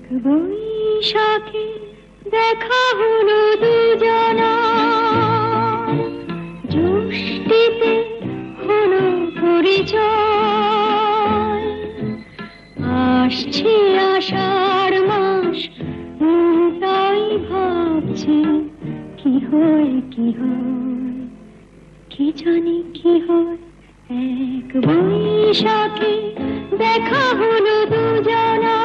বৈশাখে দেখা হলো দুজনা, জ্যৈষ্ঠীতে হলো পরিচয়। আসছে আষাঢ় মাস, তাই ভাবছি কি হয় কি হয়, কি জানি কি হয়। এক বৈশাখে দেখা হলো দুজনা।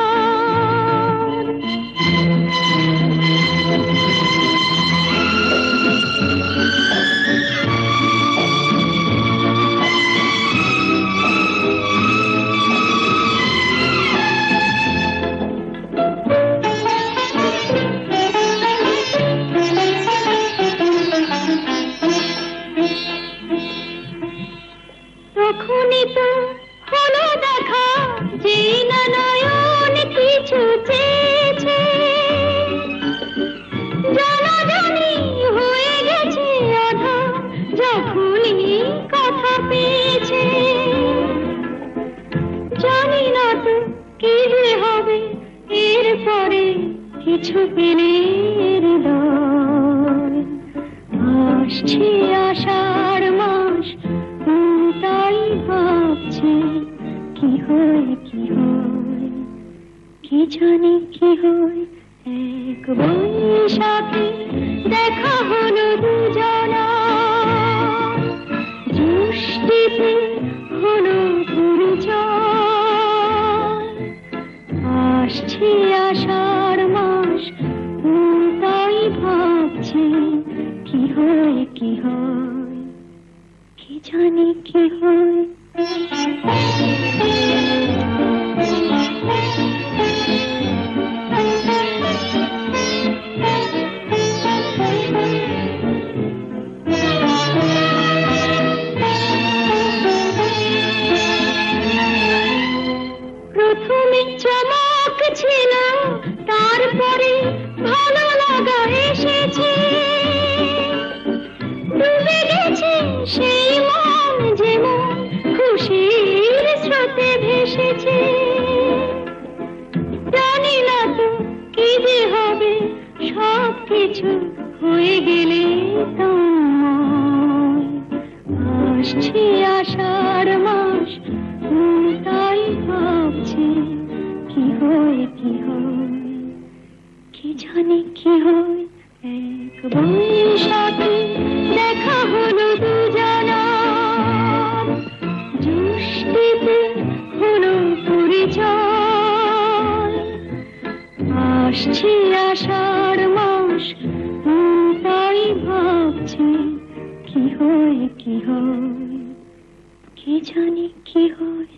তখনই তো হলো দেখা, যে না নয়ন কিছু চেয়েছে। জানাজানি হয়ে গেছে আধা, যখনই কথা পেয়েছে। জানি না তো কি যে হবে এরপরে, কিছু পেলে হৃদয়। আসছে আষাঢ় মাস, তাই ভাবছি কি হয় কি হয়, কি জানি কি হয়। এক বৈশাখে দেখা হলো দুজনা, জ্যৈষ্ঠীতে হলো পরিচয়। আসছে আষাঢ় মাস, তাই ভাবছি কি হয় কি হয়, কি জানি কি হয়। প্রথমে চমক ছিল, তারপরে ভালো লাগা এসেছে। ডুবে গেছে সেই মন, যেমন খুশির স্রোতে ভেসেছে। জানি না তো কি যে হবে, সব কিছু হয়ে গেলে তোমায়। আসছে আষাঢ় মাস, তাই ভাবছি কি হয় কি হয়, কি জানি কি হয়। এক বৈশাখে দেখা হলো দুজনা, জ্যৈষ্ঠীতে হলো পরিচয়। আসছে আষাঢ় মাস, তাই ভাবছি কি হয় কি হয়, কি জানি কি হয়।